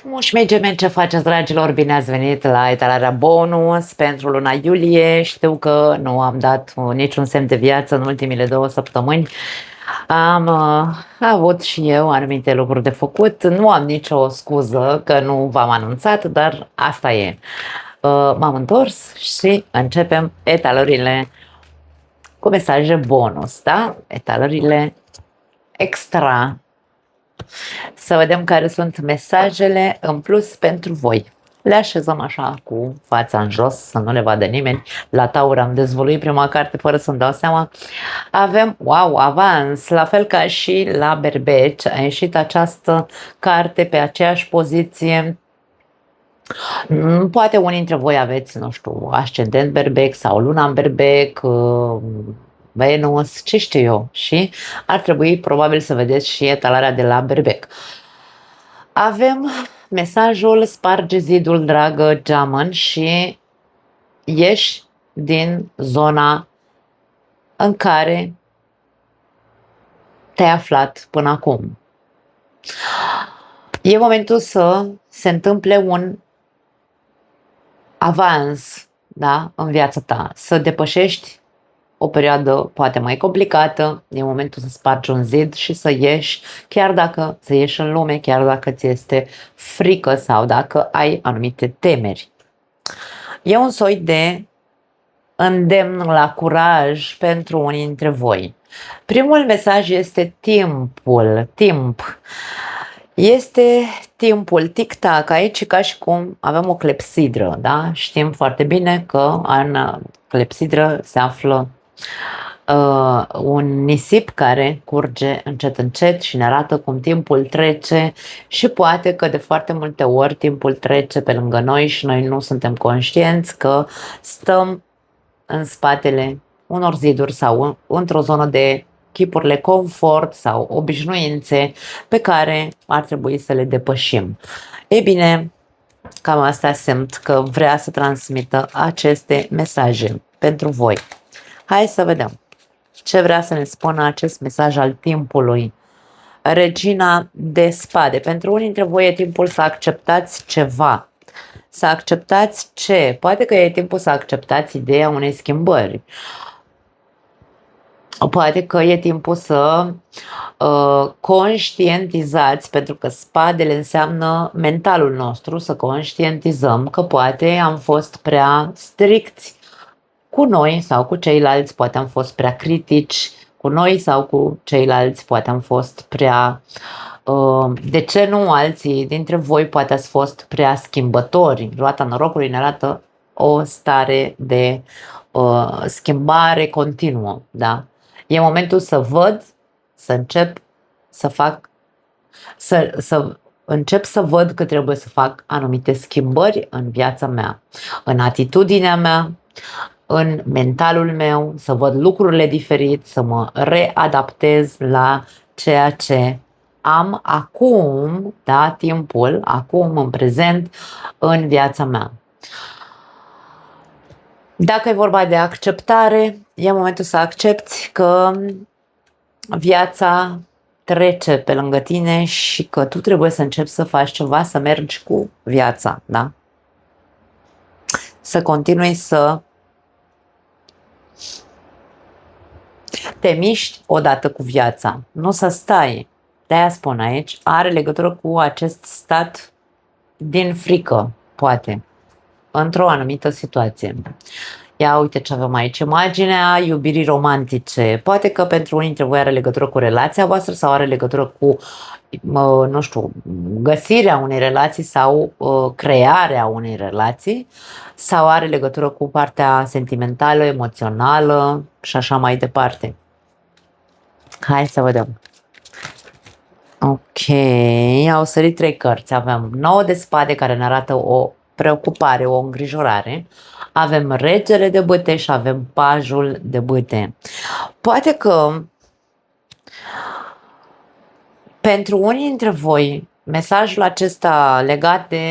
Moș gemeni, ce faceți, dragilor? Bine ați venit la etalarea bonus pentru luna iulie. Știu că nu am dat niciun semn de viață în ultimile 2 săptămâni. Am avut și eu anumite lucruri de făcut. Nu am nicio scuză că nu v-am anunțat, dar asta e. M-am întors și începem etalările cu mesaje bonus, da? Etalările extra. Să vedem care sunt mesajele în plus pentru voi. Le așezăm așa cu fața în jos, să nu le vadă nimeni. La Taur am dezvăluit prima carte fără să-mi dau seama. Avem, wow, avans, la fel ca și la Berbeci. A ieșit această carte pe aceeași poziție. Poate unii dintre voi aveți, nu știu, ascendent berbec sau luna în berbec, Venus, ce știu eu, și ar trebui probabil să vedeți și etalarea de la berbec. Avem mesajul: sparge zidul, dragă geamăn, și ieși din zona în care te-ai aflat până acum. E momentul să se întâmple un avans, da, în viața ta, să depășești o perioadă poate mai complicată. E momentul să spargi un zid și să ieși, chiar dacă să ieși în lume, chiar dacă ți este frică sau dacă ai anumite temeri. E un soi de îndemn la curaj pentru unii dintre voi. Primul mesaj este timpul, timp. Este timpul, tic-tac, aici ca și cum avem o clepsidră, da? Știm foarte bine că în clepsidră se află un nisip care curge încet încet și ne arată cum timpul trece, și poate că de foarte multe ori timpul trece pe lângă noi și noi nu suntem conștienți că stăm în spatele unor ziduri sau într-o zonă de chipurile confort sau obișnuințe pe care ar trebui să le depășim. Ei bine, cam asta simt că vrea să transmită aceste mesaje pentru voi. Hai să vedem ce vrea să ne spună acest mesaj al timpului. Regina de spade. Pentru unii dintre voi e timpul să acceptați ceva. Să acceptați ce? Poate că e timpul să acceptați ideea unei schimbări. Poate că e timpul să conștientizați, pentru că spadele înseamnă mentalul nostru, să conștientizăm că poate am fost prea stricți cu noi sau cu ceilalți, poate am fost prea critici cu noi sau cu ceilalți, poate am fost prea, de ce nu alții dintre voi, poate ați fost prea schimbători. Roata norocului ne arată o stare de schimbare continuă, da? E momentul să văd, să încep să fac, să încep să văd că trebuie să fac anumite schimbări în viața mea, în atitudinea mea, în mentalul meu, să văd lucrurile diferit, să mă readaptez la ceea ce am acum, da, timpul, acum, în prezent, în viața mea. Dacă e vorba de acceptare, e momentul să accepti că viața trece pe lângă tine și că tu trebuie să începi să faci ceva, să mergi cu viața, da? Să continui să te miști odată cu viața, nu să stai. De-aia spun aici, are legătură cu acest stat din frică, poate, într-o anumită situație. Ia uite ce avem aici, imaginea iubirii romantice. Poate că pentru unii dintre voi are legătură cu relația voastră sau are legătură cu, nu știu, găsirea unei relații sau crearea unei relații, sau are legătură cu partea sentimentală, emoțională și așa mai departe. Hai să vedem. Ok, au sărit 3 cărți. Avem 9 de spade care ne arată o preocupare, o îngrijorare. Avem regele de bâte și avem pajul de bâte. Poate că pentru unii dintre voi mesajul acesta legat de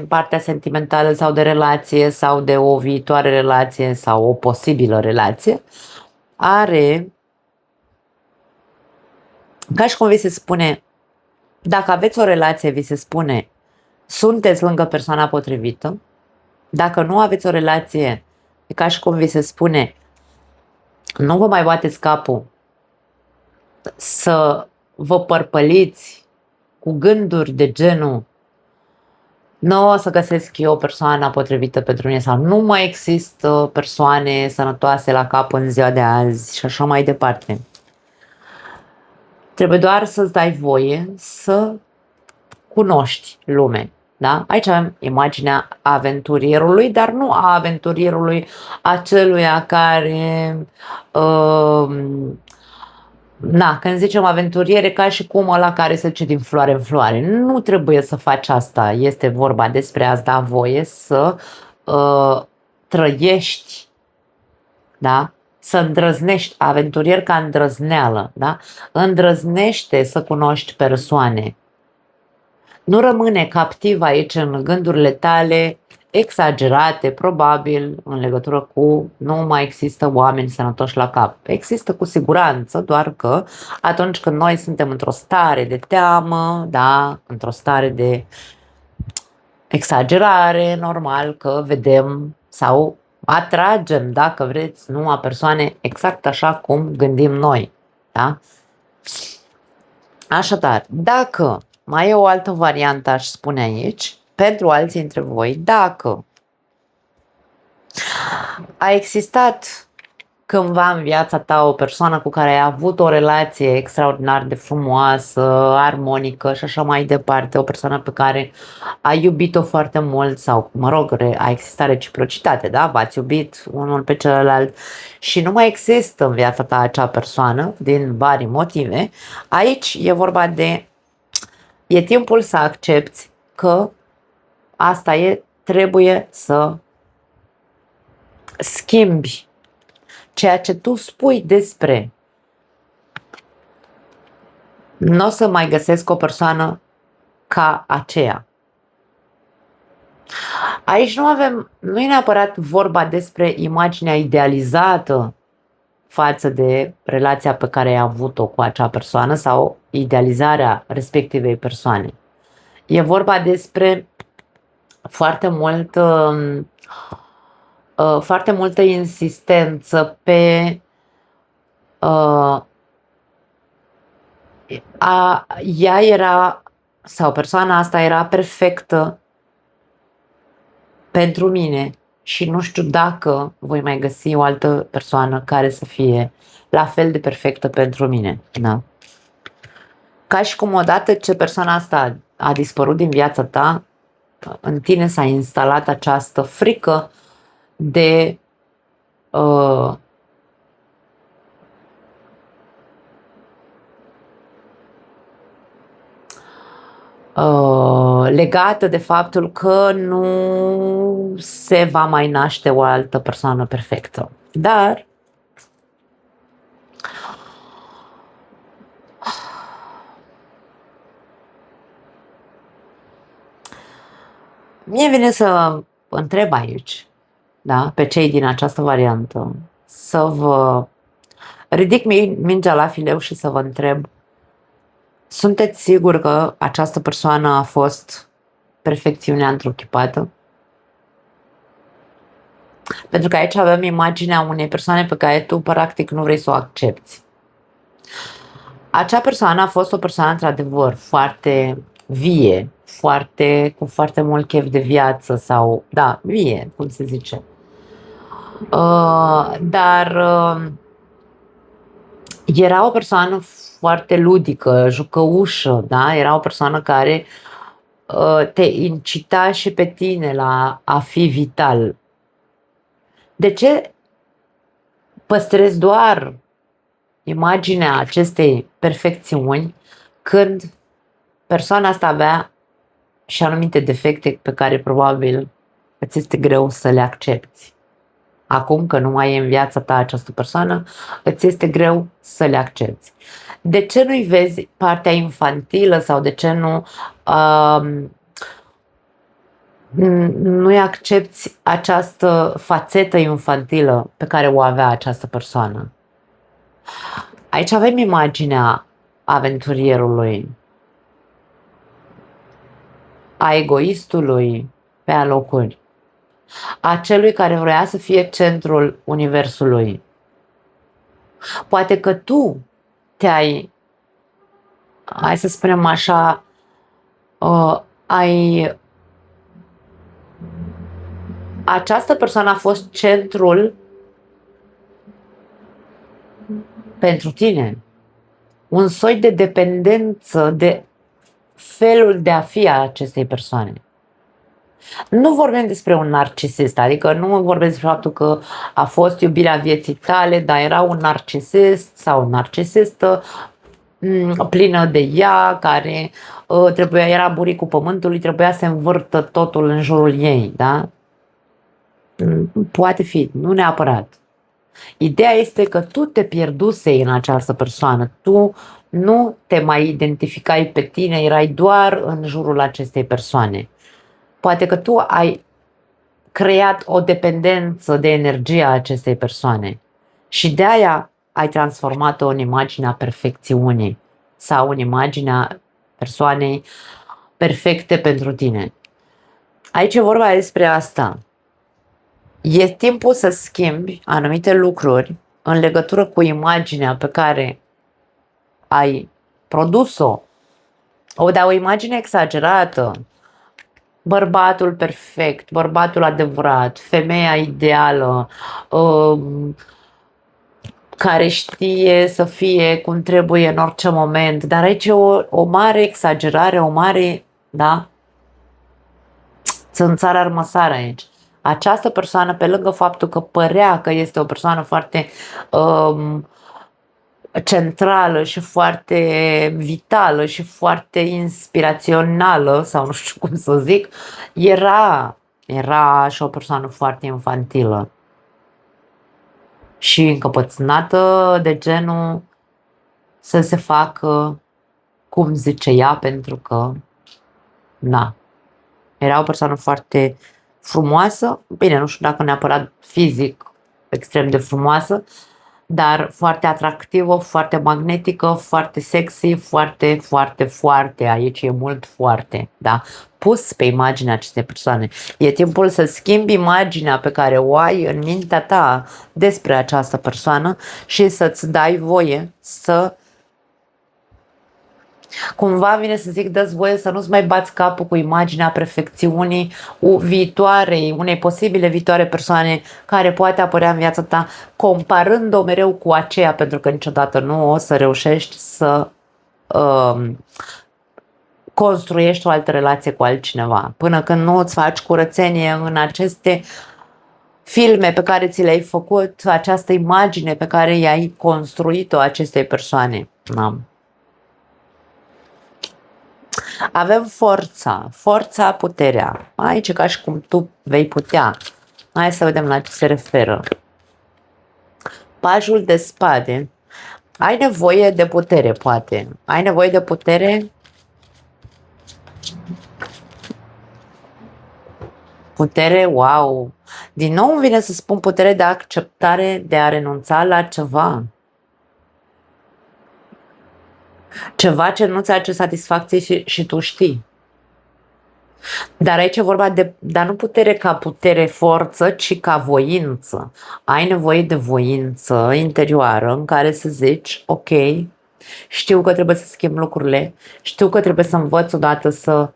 partea sentimentală sau de relație sau de o viitoare relație sau o posibilă relație are, ca și cum vi se spune, dacă aveți o relație, vi se spune sunteți lângă persoana potrivită. Dacă nu aveți o relație, e ca și cum vi se spune, nu vă mai bateți capul să vă părpăliți cu gânduri de genul nu o să găsesc eu o persoană potrivită pentru mine sau nu mai există persoane sănătoase la cap în ziua de azi și așa mai departe. Trebuie doar să-ți dai voie să cunoști lumea. Da? Aici avem imaginea aventurierului, dar nu a aventurierului aceluia care când zicem aventuriere, ca și cum ăla care se duce din floare în floare. Nu trebuie să faci asta. Este vorba despre a-ți da voie să trăiești, da? Să îndrăznești, aventurier ca îndrăzneală, da? Îndrăznește să cunoști persoane. Nu rămâne captiv aici în gândurile tale exagerate, probabil, în legătură cu nu mai există oameni sănătoși la cap. Există cu siguranță, doar că atunci când noi suntem într-o stare de teamă, da, într-o stare de exagerare, normal că vedem sau atragem, dacă vreți, numai persoane exact așa cum gândim noi. Da? Așadar, dacă mai e o altă variantă, aș spune aici, pentru alții dintre voi, dacă a existat cândva în viața ta o persoană cu care ai avut o relație extraordinar de frumoasă, armonică și așa mai departe, o persoană pe care ai iubit-o foarte mult sau, mă rog, a existat reciprocitate, da? V-ați iubit unul pe celălalt și nu mai există în viața ta acea persoană din vari motive, aici e vorba de e timpul să accepti că asta e, trebuie să schimbi ceea ce tu spui despre nu o să mai găsesc o persoană ca aceea. Aici nu e neapărat vorba despre imaginea idealizată față de relația pe care ai avut-o cu acea persoană sau idealizarea respectivei persoane. E vorba despre foarte multă insistență pe ea era sau persoana asta era perfectă pentru mine și nu știu dacă voi mai găsi o altă persoană care să fie la fel de perfectă pentru mine. Da? Ca și cum odată ce persoana asta a dispărut din viața ta, în tine s-a instalat această frică de legată de faptul că nu se va mai naște o altă persoană perfectă. Dar mie vine să întreb aici, da, pe cei din această variantă, să vă ridic mingea la fileu și să vă întreb: sunteți siguri că această persoană a fost perfecțiunea întruchipată? Pentru că aici avem imaginea unei persoane pe care tu practic nu vrei să o accepti. Acea persoană a fost o persoană într-adevăr foarte vie, cu foarte mult chef de viață sau, da, vie, cum se zice. Dar era o persoană foarte ludică, jucăușă, da? Era o persoană care te incita și pe tine la a fi vital. De ce păstrezi doar imaginea acestei perfecțiuni când persoana asta avea și anumite defecte pe care probabil îți este greu să le accepti? Acum că nu mai e în viața ta această persoană, îți este greu să le accepti. De ce nu-i vezi partea infantilă sau de ce nu-i accepti această fațetă infantilă pe care o avea această persoană? Aici avem imaginea aventurierului. a egoistului pe alocuri, a celui care vrea să fie centrul universului. Poate că tu te-ai, hai să spunem așa, această persoană a fost centrul pentru tine. Un soi de dependență de felul de a fi a acestei persoane. Nu vorbim despre un narcisist, adică nu vorbim despre faptul că a fost iubirea vieții tale, dar era un narcisist sau o narcisistă plină de ea, care era buricul pământului, trebuia să învârtă totul în jurul ei, da? Poate fi, nu neapărat. Ideea este că tu te pierdusei în această persoană, tu nu te mai identificai pe tine, erai doar în jurul acestei persoane. Poate că tu ai creat o dependență de energie a acestei persoane și de aia ai transformat-o în imaginea perfecțiunii sau în imaginea persoanei perfecte pentru tine. Aici e vorba despre asta. E timpul să schimbi anumite lucruri în legătură cu imaginea pe care ai produs-o. Dar o imagine exagerată. Bărbatul perfect, bărbatul adevărat, femeia ideală, care știe să fie cum trebuie în orice moment. Dar aici e o mare exagerare, o mare, da? Țânțară armăsară aici. Această persoană, pe lângă faptul că părea că este o persoană foarte centrală și foarte vitală și foarte inspirațională, sau nu știu cum să zic, era și o persoană foarte infantilă și încăpățânată de genul să se facă cum zice ea, pentru că era o persoană foarte frumoasă, bine, nu știu dacă neapărat fizic extrem de frumoasă, dar foarte atractivă, foarte magnetică, foarte sexy, foarte, foarte, foarte, aici e mult foarte, da? Pus pe imaginea acestei persoane. E timpul să schimbi imaginea pe care o ai în mintea ta despre această persoană și să-ți dai voie să cumva vine să zic, dă-ți voie să nu-ți mai bați capul cu imaginea perfecțiunii viitoarei, unei posibile viitoare persoane care poate apărea în viața ta, comparând-o mereu cu aceea, pentru că niciodată nu o să reușești să construiești o altă relație cu altcineva. Până când nu îți faci curățenie în aceste filme pe care ți le-ai făcut, această imagine pe care i-ai construit-o acestei persoane. Avem forța, puterea. Aici e ca și cum tu vei putea. Hai să vedem la ce se referă. Pajul de spade. Ai nevoie de putere, poate. Ai nevoie de putere? Putere, wow! Din nou îmi vine să spun putere de acceptare, de a renunța la ceva. Ceva ce nu ți aduce satisfacție și tu știi. Dar aici e vorba de, dar nu putere ca putere, forță, ci ca voință. Ai nevoie de voință interioară în care să zici, ok, știu că trebuie să schimb lucrurile, știu că trebuie să învăț odată să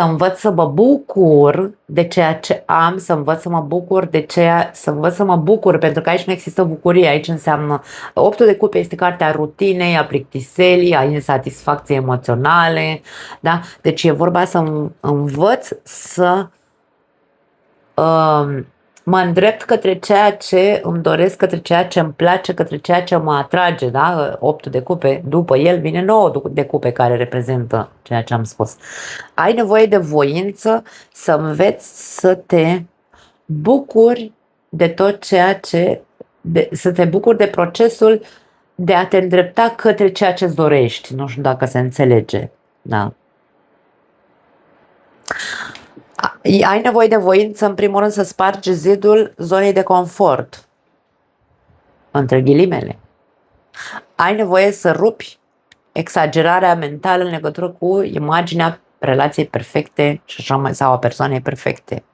învăț să mă bucur de ceea ce am, să învăț să mă bucur să învăț să mă bucur, pentru că aici nu există bucurie, aici înseamnă, 8 de cupe este cartea rutinei, a plictiselii, a insatisfacției emoționale, da? Deci e vorba să învăț să mă îndrept către ceea ce îmi doresc, către ceea ce îmi place, către ceea ce mă atrage, da? 8 de cupe, după el vine 9 de cupe care reprezintă ceea ce am spus. Ai nevoie de voință să înveți să te bucuri de tot ceea ce, să te bucuri de procesul de a te îndrepta către ceea ce îți dorești. Nu știu dacă se înțelege, da? Ai nevoie de voință, în primul rând, să spargi zidul zonei de confort, între ghilimele. Ai nevoie să rupi exagerarea mentală în legătură cu imaginea relației perfecte și așa mai, sau a persoanei perfecte.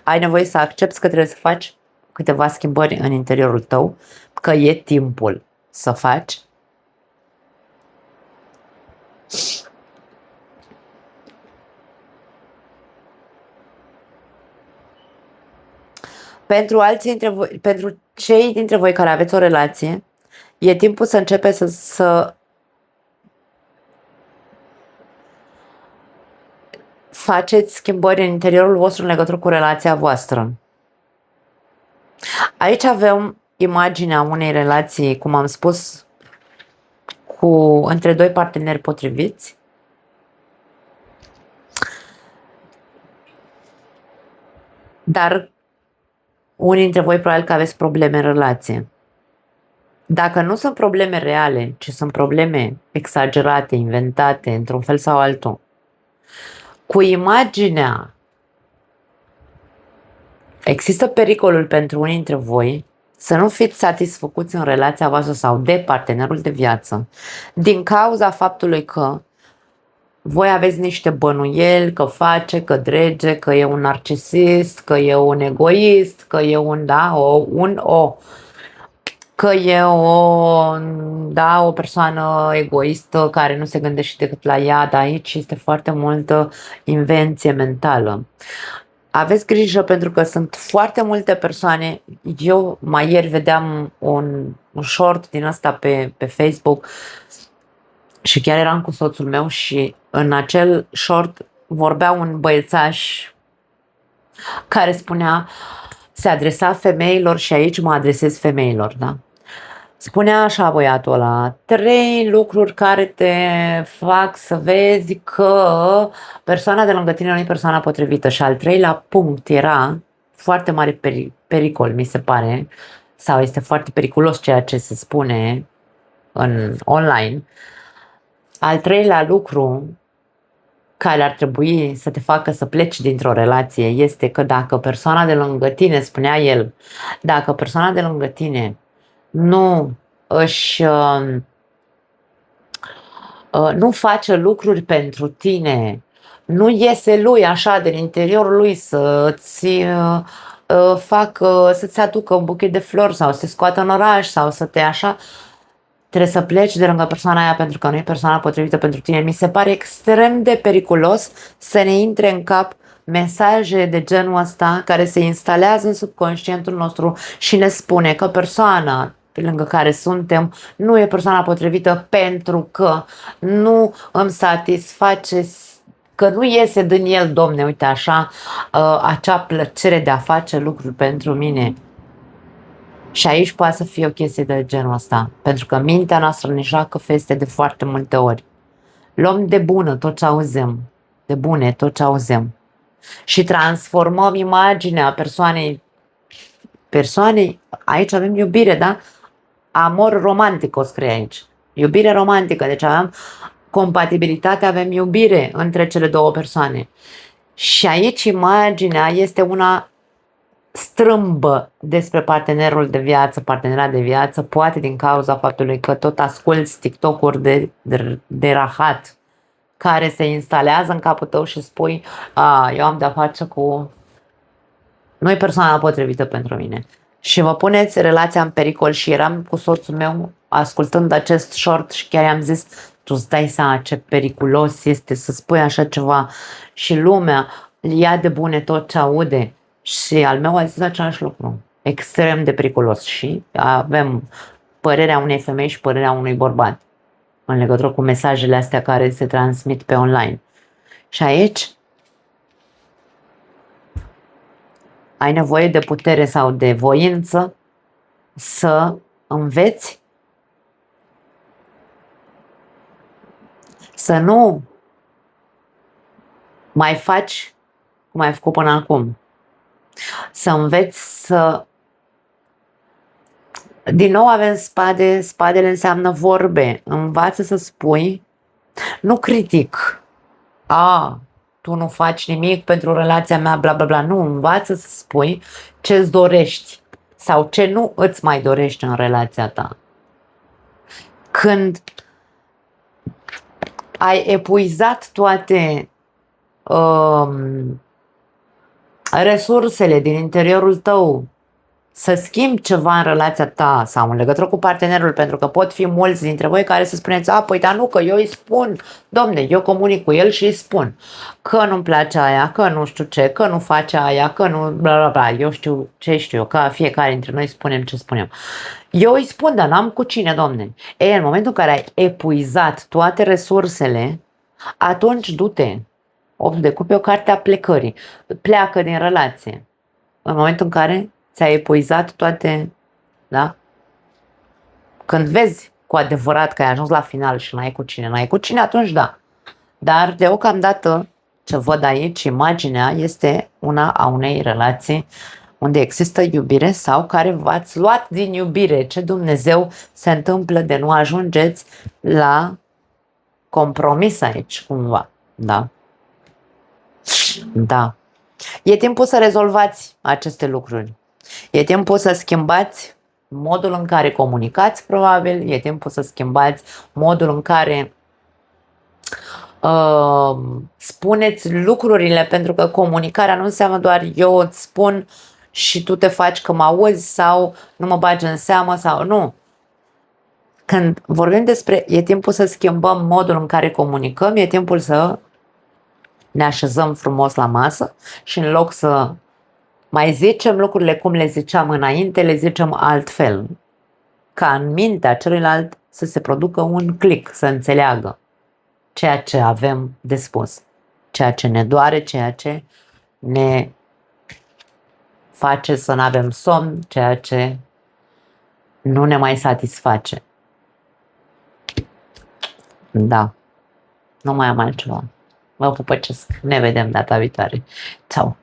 Ai nevoie să accepti că trebuie să faci câteva schimbări în interiorul tău, că e timpul să faci. Pentru cei dintre voi care aveți o relație, e timpul să începeți să faceți schimbări în interiorul vostru în legătură cu relația voastră. Aici avem imaginea unei relații, cum am spus, între doi parteneri potriviți. Dar unii dintre voi probabil că aveți probleme în relație. Dacă nu sunt probleme reale, ci sunt probleme exagerate, inventate, într-un fel sau altul, cu imaginea, există pericolul pentru unii dintre voi să nu fiți satisfăcuți în relația voastră sau de partenerul de viață din cauza faptului că voi aveți niște bănuieli că face, că drege, că e un narcisist, că e un egoist, că e că e o persoană egoistă care nu se gândește decât la ea, dar aici este foarte multă invenție mentală. Aveți grijă pentru că sunt foarte multe persoane. Eu mai ieri vedeam un short din ăsta pe Facebook și chiar eram cu soțul meu și în acel short vorbea un băiețaș care spunea, se adresa femeilor și aici mă adresez femeilor, da? Spunea așa băiatul ăla, 3 lucruri care te fac să vezi că persoana de lângă tine nu e persoana potrivită. Și al 3-lea punct era foarte mare pericol, mi se pare, sau este foarte periculos ceea ce se spune în online. Al 3-lea lucru care ar trebui să te facă să pleci dintr-o relație este că dacă persoana de lângă tine, spunea el, dacă persoana de lângă tine nu face lucruri pentru tine, nu iese lui așa din interiorul lui să-ți să-ți aducă un buchet de flori sau să te scoată în oraș sau să te așa, trebuie să pleci de lângă persoana aia pentru că nu e persoana potrivită pentru tine. Mi se pare extrem de periculos să ne intre în cap mesaje de genul ăsta care se instalează în subconștientul nostru și ne spune că persoana pe lângă care suntem nu e persoana potrivită pentru că nu îmi satisface, că nu iese din el, domne, uite așa, acea plăcere de a face lucruri pentru mine. Și aici poate să fie o chestie de genul ăsta, pentru că mintea noastră ne joacă feste de foarte multe ori. Luăm de bună tot ce auzim, de bune tot ce auzim și transformăm imaginea persoanei, aici avem iubire, da? Amor romantic o scrie aici, iubire romantică, deci avem compatibilitate, avem iubire între cele două persoane. Și aici imaginea este una strâmbă despre partenerul de viață, partenera de viață, poate din cauza faptului că tot asculți TikTok-uri de rahat care se instalează în capul tău și spui, eu am de-a face cu nu-i persoana potrivită pentru mine. Și vă puneți relația în pericol și eram cu soțul meu ascultând acest short și chiar i-am zis, tu îți dai seama ce periculos este să spui așa ceva și lumea ia de bune tot ce aude. Și al meu a zis același lucru, extrem de periculos și avem părerea unei femei și părerea unui bărbat în legătură cu mesajele astea care se transmit pe online. Și aici ai nevoie de putere sau de voință să înveți să nu mai faci cum ai făcut până acum. Să înveți să... Din nou avem spade, spadele înseamnă vorbe. Învață să spui, nu critic. Tu nu faci nimic pentru relația mea, bla bla bla. Nu, învață să spui ce îți dorești sau ce nu îți mai dorești în relația ta. Când ai epuizat toate resursele din interiorul tău să schimbi ceva în relația ta sau în legătură cu partenerul, pentru că pot fi mulți dintre voi care să spuneți, păi dar nu, că eu îi spun, domne, eu comunic cu el și îi spun că nu-mi place aia, că nu știu ce, că nu face aia, că nu, bla bla bla, eu știu ce știu eu, că fiecare dintre noi spunem ce spunem. Eu îi spun, dar n-am cu cine, domne. În momentul în care ai epuizat toate resursele, atunci du-te. 8 de cupe, o carte a plecării. Pleacă din relație. În momentul în care ți-ai epuizat toate, da? Când vezi cu adevărat că ai ajuns la final și n-ai cu cine, atunci da. Dar deocamdată ce văd aici, imaginea este una a unei relații unde există iubire sau care v-ați luat din iubire. Ce Dumnezeu se întâmplă de nu ajungeți la compromis aici cumva, da? Da. E timpul să rezolvați aceste lucruri. E timpul să schimbați modul în care comunicați, probabil. E timpul să schimbați modul în care spuneți lucrurile, pentru că comunicarea nu înseamnă doar eu îți spun și tu te faci că mă auzi sau nu mă bagi în seamă sau nu. Când vorbim despre e timpul să schimbăm modul în care comunicăm, e timpul să ne așezăm frumos la masă și în loc să mai zicem lucrurile cum le ziceam înainte, le zicem altfel. Ca în mintea celuilalt să se producă un click, să înțeleagă ceea ce avem de spus, ceea ce ne doare, ceea ce ne face să nu avem somn, ceea ce nu ne mai satisface. Da, nu mai am altceva. Vă pupăcesc. Ne vedem data viitoare. Ciao.